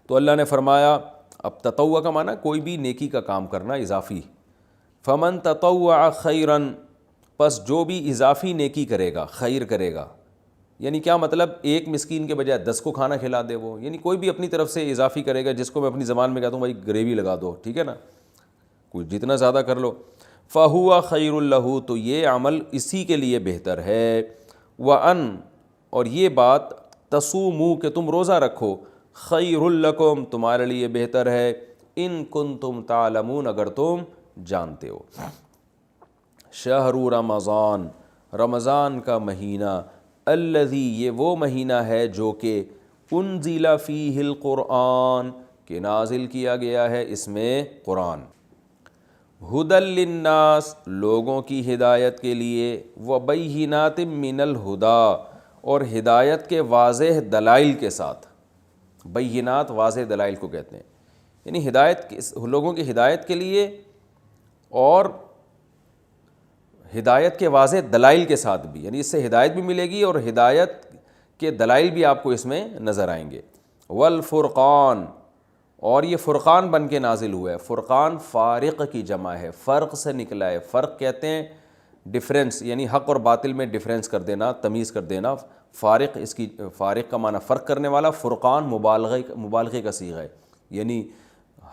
تو اللہ نے فرمایا، اب تطوع کا معنی کوئی بھی نیکی کا کام کرنا اضافی۔ فمن تطوع خیرن، پس جو بھی اضافی نیکی کرے گا، خیر کرے گا، یعنی کیا مطلب؟ ایک مسکین کے بجائے 10 کو کھانا کھلا دے وہ، یعنی کوئی بھی اپنی طرف سے اضافی کرے گا، جس کو میں اپنی زبان میں کہتا ہوں بھائی گریوی لگا دو، ٹھیک ہے نا، کوئی جتنا زیادہ کر لو، فہو خیر لہ، تو یہ عمل اسی کے لیے بہتر ہے۔ وَأَن، اور یہ بات، تصوموا کہ تم روزہ رکھو، خیر لکم تمہارے لیے بہتر ہے، ان کنتم تعلمون اگر تم جانتے ہو۔ شہر رمضان، رمضان کا مہینہ، الذی یہ وہ مہینہ ہے جو کہ انزل فیہ القرآن کہ نازل کیا گیا ہے اس میں قرآن، ھدی للناس لوگوں کی ہدایت کے لیے، وبینات من الہدی اور ہدایت کے واضح دلائل کے ساتھ، بینات واضح دلائل کو کہتے ہیں، یعنی ہدایت لوگوں کی ہدایت کے لیے اور ہدایت کے واضح دلائل کے ساتھ بھی، یعنی اس سے ہدایت بھی ملے گی اور ہدایت کے دلائل بھی آپ کو اس میں نظر آئیں گے۔ والفرقان، اور یہ فرقان بن کے نازل ہوا ہے۔ فرقان فارق کی جمع ہے، فرق سے نکلا ہے۔ فرق کہتے ہیں ڈفرینس یعنی حق اور باطل میں ڈفرینس کر دینا, تمیز کر دینا. فارق, اس کی فارق کا معنی فرق کرنے والا, فرقان مبالغے کا صیغہ ہے, یعنی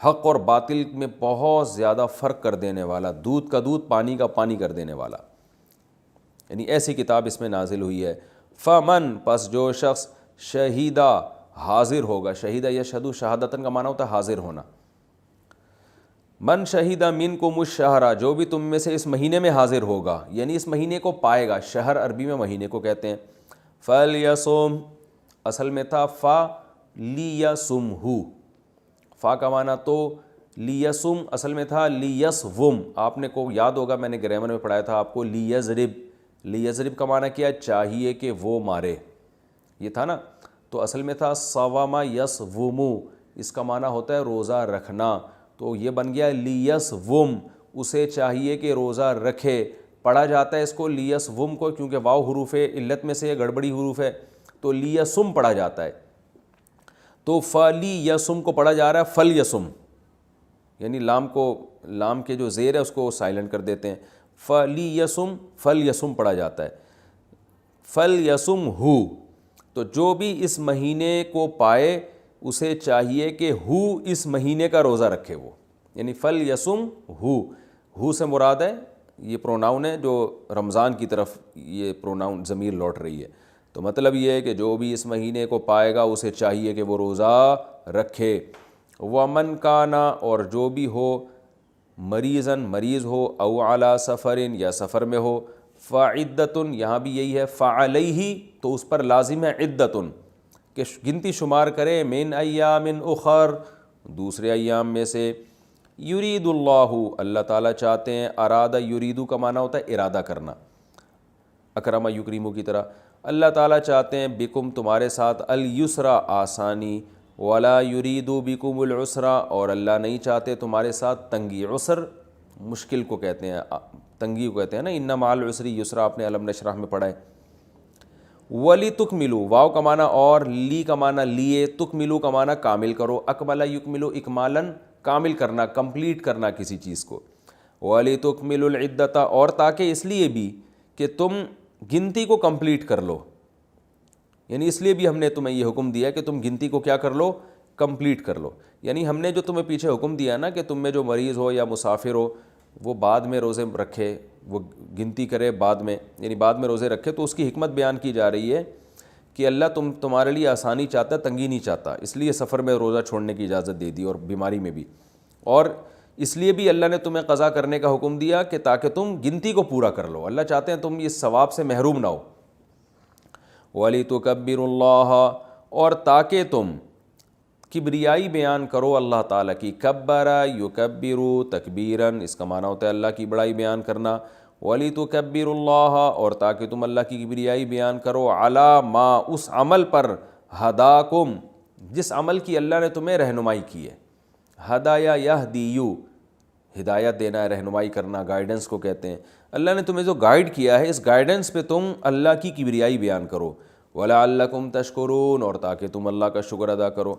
حق اور باطل میں بہت زیادہ فرق کر دینے والا, دودھ کا دودھ پانی کا پانی کر دینے والا, یعنی ایسی کتاب اس میں نازل ہوئی ہے. فمن, پس جو شخص, شہیدہ, حاضر ہوگا. شہیدہ یشہدو, شہادتن کا معنی ہوتا ہے حاضر ہونا. من شہیدہ منکم الشہر, جو بھی تم میں سے اس مہینے میں حاضر ہوگا, یعنی اس مہینے کو پائے گا. شہر عربی میں مہینے کو کہتے ہیں. فلیصم, اصل میں تھا فلیصمہ, فا کا معنی تو لیصم اصل میں تھا لیصوم. آپ نے کو یاد ہوگا, میں نے گرامر میں پڑھایا تھا آپ کو, لیضرب. لیضرب کا معنی کیا, چاہیے کہ وہ مارے, یہ تھا نا. تو اصل میں تھا صوم یصوم, اس کا معنی ہوتا ہے روزہ رکھنا. تو یہ بن گیا لیصوم, اسے چاہیے کہ روزہ رکھے. پڑھا جاتا ہے اس کو لیصوم کو, کیونکہ واو حروف علت میں سے گڑبڑی حروف ہے, تو لیصم پڑھا جاتا ہے. تو فلیصم کو پڑھا جا رہا ہے فلیصم, یعنی لام کے جو زیر ہے اس کو سائلنٹ کر دیتے ہیں. فلیصم, فلیصم پڑھا جاتا ہے. فلیصم ہو, تو جو بھی اس مہینے کو پائے اسے چاہیے کہ ہو اس مہینے کا روزہ رکھے وہ, یعنی فلیصم ہو سے مراد ہے یہ پروناؤن ہے جو رمضان کی طرف یہ پروناؤن ضمیر لوٹ رہی ہے. تو مطلب یہ ہے کہ جو بھی اس مہینے کو پائے گا اسے چاہیے کہ وہ روزہ رکھے. ومن کانا, اور جو بھی ہو, مریضاً, مریض ہو, او علی سفرن, یا سفر میں ہو, فعدتن, یہاں بھی یہی ہے, فعلیہ تو اس پر لازم ہے عدتن, کہ گنتی شمار کرے, من ایام اخر, دوسرے ایام میں سے. یرید اللہ, اللہ تعالیٰ چاہتے ہیں. ارادہ یریدو کا معنی ہوتا ہے ارادہ کرنا, اکرم یکرمو کی طرح. اللہ تعالیٰ چاہتے ہیں بکم, تمہارے ساتھ, الیسرا, آسانی, ولا یریدو بکم العسرا, اور اللہ نہیں چاہتے تمہارے ساتھ تنگی. عسر مشکل کو کہتے ہیں, تنگی کو کہتے ہیں نا. ان مع العسر یسرا, آپ نے علم نشرح میں پڑھا ہے. ولی تکملو, واو کا معنی اور, لی کا معنی لیے, تکملو کا معنی کامل کرو. اکملہ یکملو, اکمالاً کامل کرنا, کمپلیٹ کرنا کسی چیز کو. ولی تکملوا العدۃ, اور تاکہ اس لیے بھی کہ تم گنتی کو کمپلیٹ کر لو, یعنی اس لیے بھی ہم نے تمہیں یہ حکم دیا کہ تم گنتی کو کیا کر لو, کمپلیٹ کر لو. یعنی ہم نے جو تمہیں پیچھے حکم دیا نا کہ تم میں جو مریض ہو یا مسافر ہو وہ بعد میں روزے رکھے, وہ گنتی کرے بعد میں, یعنی بعد میں روزے رکھے. تو اس کی حکمت بیان کی جا رہی ہے کہ اللہ تمہارے لیے آسانی چاہتا ہے, تنگی نہیں چاہتا, اس لیے سفر میں روزہ چھوڑنے کی اجازت دے دی, اور بیماری میں بھی. اور اس لیے بھی اللہ نے تمہیں قضا کرنے کا حکم دیا کہ تاکہ تم گنتی کو پورا کر لو. اللہ چاہتے ہیں تم اس ثواب سے محروم نہ ہو. وَلِتُكَبِّرُوا اللَّهَ, اور تاکہ تم کبریائی بیان کرو اللہ تعالیٰ کی. کبرا یکبرو تکبیراً, اس کا معنی ہوتا ہے اللہ کی بڑائی بیان کرنا. وَلِتُكَبِّرُوا اللَّهَ, اور تاکہ تم اللہ کی کبریائی بیان کرو. عَلَى مَا, اس عمل پر, ہداکم, جس عمل کی اللہ نے تمہیں رہنمائی کی ہے. ہدایا یہدیو, ہدایت دینا ہے, رہنمائی کرنا, گائیڈنس کو کہتے ہیں. اللہ نے تمہیں جو گائیڈ کیا ہے اس گائیڈنس پہ تم اللہ کی کبریائی بیان کرو. وَلَعَلَّكُمْ تَشْكُرُونَ, اور تاکہ تم اللہ کا شکر ادا کرو.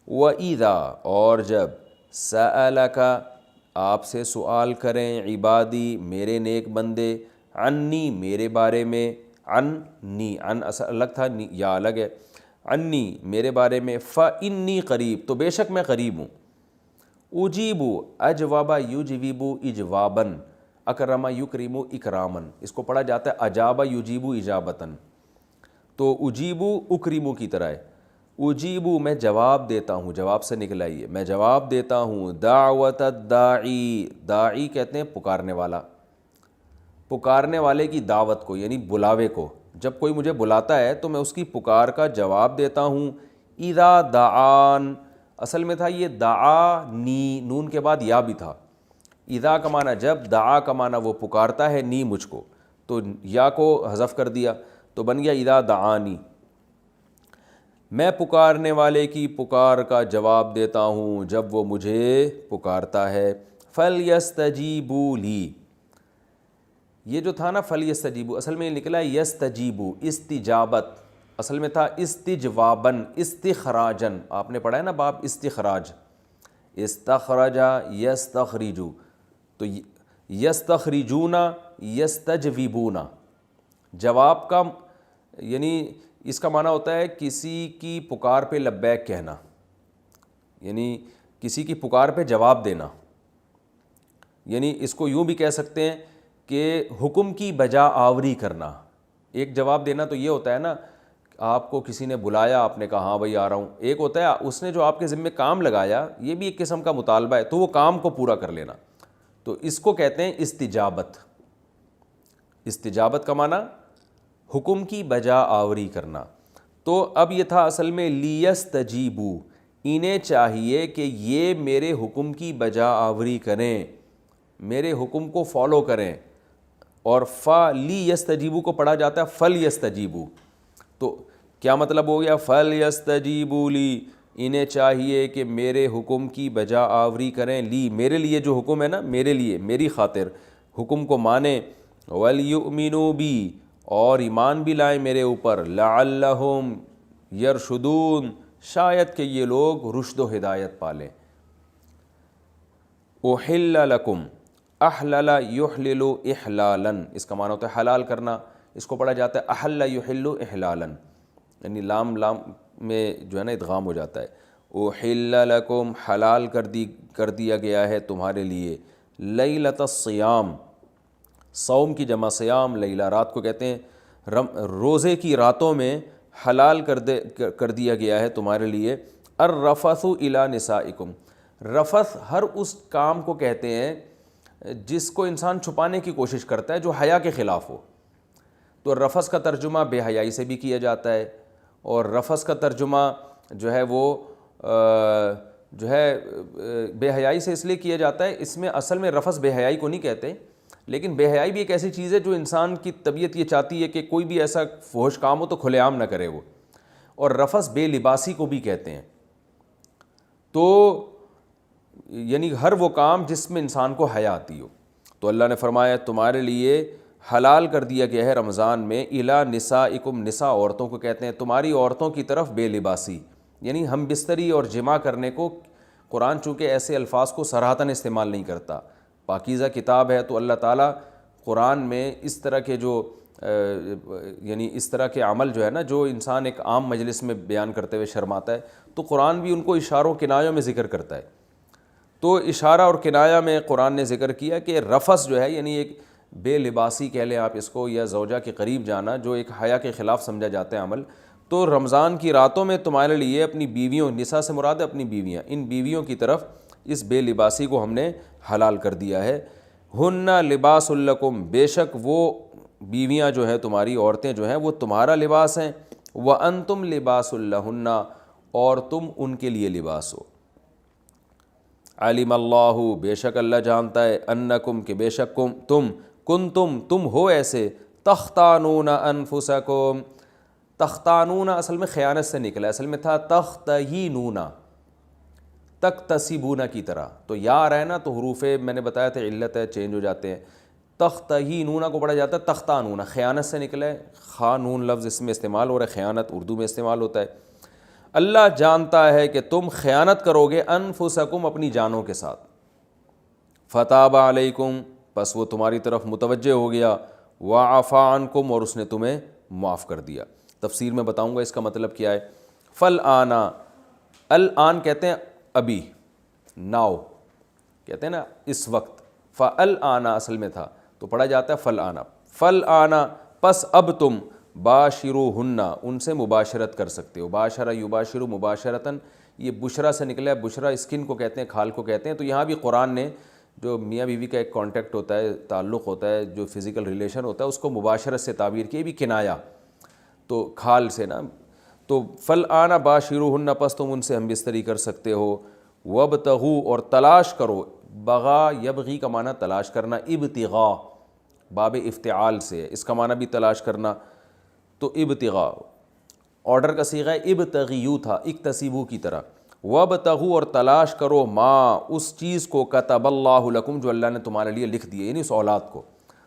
وَإِذَا, اور جب, سَأَلَكَ, آپ سے سوال کریں, عبادی, میرے نیک بندے, عنی, میرے بارے میں, عنی, عن اصل الگ تھا, یا الگ ہے, عنی, میرے بارے میں, فَإِنِّي قریب, تو بے شک میں قریب ہوں. اجیبو, اجوابا یجویبو اجواباً, اکرما یکرمو اکراماً, اس کو پڑھا جاتا ہے اجابا یجیبو اجابتاً. تو اجیبو اکرمو کی طرح ہے. اجیبو, میں جواب دیتا ہوں, جواب سے نکلا یہ, میں جواب دیتا ہوں. دعوت الداعی, داعی کہتے ہیں پکارنے والا, پکارنے والے کی دعوت کو, یعنی بلاوے کو. جب کوئی مجھے بلاتا ہے تو میں اس کی پکار کا جواب دیتا ہوں. اذا دعان, اصل میں تھا یہ دعانی, نون کے بعد یا بھی تھا. اذا کا معنی جب, دعا کا معنی وہ پکارتا ہے, نی مجھ کو, تو یا کو حذف کر دیا تو بن گیا اذا دعانی. میں پکارنے والے کی پکار کا جواب دیتا ہوں جب وہ مجھے پکارتا ہے. فَلْيَسْتَجِيبُوا لِي, یہ جو تھا نا فَلْيَسْتَجِيبُوا, اصل میں یہ نکلا ہے یستجیبو, استجابت, اصل میں تھا استجواباً, استخراجاً. آپ نے پڑھا ہے نا باب استخراج, استخرجا یستخرجو, تو یستخرجون یستجوبون، جواب کا یعنی اس کا معنی ہوتا ہے کسی کی پکار پہ لبیک کہنا، یعنی کسی کی پکار پہ جواب دینا، یعنی اس کو یوں بھی کہہ سکتے ہیں کہ حکم کی بجا آوری کرنا۔ ایک جواب دینا تو یہ ہوتا ہے نا، آپ کو کسی نے بلایا، آپ نے کہا ہاں بھائی آ رہا ہوں، ایک ہوتا ہے اس نے جو آپ کے ذمہ کام لگایا، یہ بھی ایک قسم کا مطالبہ ہے، تو وہ کام کو پورا کر لینا، تو اس کو کہتے ہیں استجابت۔ استجابت کا معنی حکم کی بجا آوری کرنا۔ تو اب یہ تھا اصل میں لیستجیبو، انہیں چاہیے کہ یہ میرے حکم کی بجا آوری کریں، میرے حکم کو فالو کریں، اور لیستجیبو کو پڑھا جاتا ہے فلیستجیبو، تو کیا مطلب ہو گیا؟ فلیستجیبو لی، انہیں چاہیے کہ میرے حکم کی بجا آوری کریں، لی میرے لیے جو حکم ہے نا، میرے لیے، میری خاطر حکم کو مانیں، ولیؤمنوا بی، اور ایمان بھی لائیں میرے اوپر، لعلہم یرشدون، شاید کہ یہ لوگ رشد و ہدایت پالیں۔ احل لکم، احلل یحلل احلالا، اس کا معنی ہوتا ہے حلال کرنا، اس کو پڑھا جاتا ہے احل یحل احلالا، یعنی لام میں جو ہے نا ادغام ہو جاتا ہے۔ احل لکم، حلال کر دیا گیا ہے تمہارے لیے، لیلۃ الصیام، صوم کی جمع صیام، لیلہ رات کو کہتے ہیں، روزے کی راتوں میں حلال کر دیا گیا ہے تمہارے لیے، الرفث الی نسائکم، رفث ہر اس کام کو کہتے ہیں جس کو انسان چھپانے کی کوشش کرتا ہے، جو حیا کے خلاف ہو، تو رفث کا ترجمہ بے حیائی سے بھی کیا جاتا ہے، اور رفث کا ترجمہ جو ہے وہ جو ہے بے حیائی سے اس لیے کیا جاتا ہے، اس میں اصل میں رفث بے حیائی کو نہیں کہتے، لیکن بے حیائی بھی ایک ایسی چیز ہے جو انسان کی طبیعت یہ چاہتی ہے کہ کوئی بھی ایسا فحش کام ہو تو کھلے عام نہ کرے وہ، اور رفث بے لباسی کو بھی کہتے ہیں، تو یعنی ہر وہ کام جس میں انسان کو حیا آتی ہو۔ تو اللہ نے فرمایا تمہارے لیے حلال کر دیا گیا ہے رمضان میں، الی نسائکم، نساء عورتوں کو کہتے ہیں، تمہاری عورتوں کی طرف بے لباسی، یعنی ہم بستری اور جمع کرنے کو قرآن چونکہ ایسے الفاظ کو صراحتاً استعمال نہیں کرتا، پاکیزہ کتاب ہے، تو اللہ تعالیٰ قرآن میں اس طرح کے جو یعنی اس طرح کے عمل جو ہے نا، جو انسان ایک عام مجلس میں بیان کرتے ہوئے شرماتا ہے، تو قرآن بھی ان کو اشاروں کنایوں میں ذکر کرتا ہے۔ تو اشارہ اور کنایہ میں قرآن نے ذکر کیا کہ رفث جو ہے، یعنی ایک بے لباسی کہہ لیں آپ اس کو، یا زوجہ کے قریب جانا، جو ایک حیا کے خلاف سمجھا جاتا ہے عمل، تو رمضان کی راتوں میں تمہارے لیے اپنی بیویوں، نساء سے مراد ہے اپنی بیویاں، ان بیویوں کی طرف اس بے لباسی کو ہم نے حلال کر دیا ہے۔ ہن لباس لکم، بے شک وہ بیویاں جو ہیں تمہاری، عورتیں جو ہیں وہ تمہارا لباس ہیں، وانتم لباس لہن، اور تم ان کے لیے لباس ہو۔ علم اللہ، بے شک اللہ جانتا ہے، انکم، کہ بے شک تم ہو ایسے، تختانون انفسکم، تختانون اصل میں خیانت سے نکلا، اصل میں تھا تختہینون، تکتسبون کی طرح، تو یا آ رہا ہے نا، تو حروف میں نے بتایا تھا علت ہے، چینج ہو جاتے ہیں، تختہینون کو پڑھا جاتا ہے تختانون، خیانت سے نکلا ہے، خانون لفظ اس میں استعمال ہو رہا ہے، خیانت اردو میں استعمال ہوتا ہے۔ اللہ جانتا ہے کہ تم خیانت کرو گے، انفسکم، اپنی جانوں کے ساتھ، فتاب علیکم، بس وہ تمہاری طرف متوجہ ہو گیا، وعفا عنکم، اور اس نے تمہیں معاف کر دیا۔ تفسیر میں بتاؤں گا اس کا مطلب کیا ہے۔ فالآن، الآن کہتے ہیں ابھی، ناؤ کہتے ہیں نا اس وقت، فالآن اصل میں تھا تو پڑھا جاتا ہے فالآن، فالآن، پس اب تم، باشروہن، ان سے مباشرت کر سکتے ہو، باشرہ یباشرو مباشرتاً، یہ بشرا سے نکلا ہے، بشرا اسکن کو کہتے ہیں، کھال کو کہتے ہیں، تو یہاں بھی قرآن نے جو میاں بیوی کا ایک کانٹیکٹ ہوتا ہے، تعلق ہوتا ہے، جو فزیکل ریلیشن ہوتا ہے، اس کو مباشرت سے تعبیر کی، یہ بھی کنایا، تو کھال سے نا، تو فالآن باشروہن، پس تم ان سے ہم بستری کر سکتے ہو، وابتغوا، اور تلاش کرو، بغا یبغی کا معنی تلاش کرنا، ابتغاء باب افتعال سے، اس کا معنی بھی تلاش کرنا، تو ابتغاء آرڈر کا صیغہ ہے، ابتغیو تھا اکتسبو کی طرح، وابتغوا، اور تلاش کرو، ما، اس چیز کو، کتب اللہ لکم، جو اللہ نے تمہارے لیے لکھ دیا، یعنی اس اولاد کو،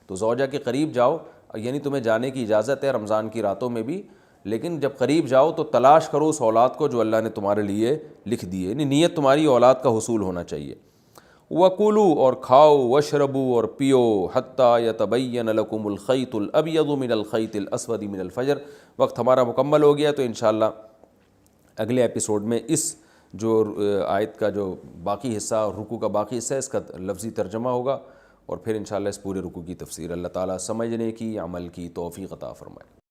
تو زوجہ کے قریب جاؤ، یعنی تمہیں جانے کی اجازت ہے رمضان کی راتوں میں بھی، لیکن جب قریب جاؤ تو تلاش کرو اس اولاد کو جو اللہ نے تمہارے لیے لکھ دی ہے، یعنی نیت تمہاری اولاد کا حصول ہونا چاہیے۔ وَكُلُوا اور کھاؤ، وَاشْرَبُوا اور پیو، حَتَّى يَتَبَيَّنَ لَكُمُ الْخَيْطُ الْأَبْيَضُ مِنَ الْخَيْطِ الْأَسْوَدِ مِنَ الْفَجْرِ۔ وقت ہمارا مکمل ہو گیا، تو انشاءاللہ اگلے ایپیسوڈ میں اس جو آیت کا جو باقی حصہ اور رکوع کا باقی حصہ ہے اس کا لفظی ترجمہ ہوگا، اور پھر انشاءاللہ اس پورے رکوع کی تفسیر۔ اللہ تعالیٰ سمجھنے کی، عمل کی توفیق عطا فرمائے۔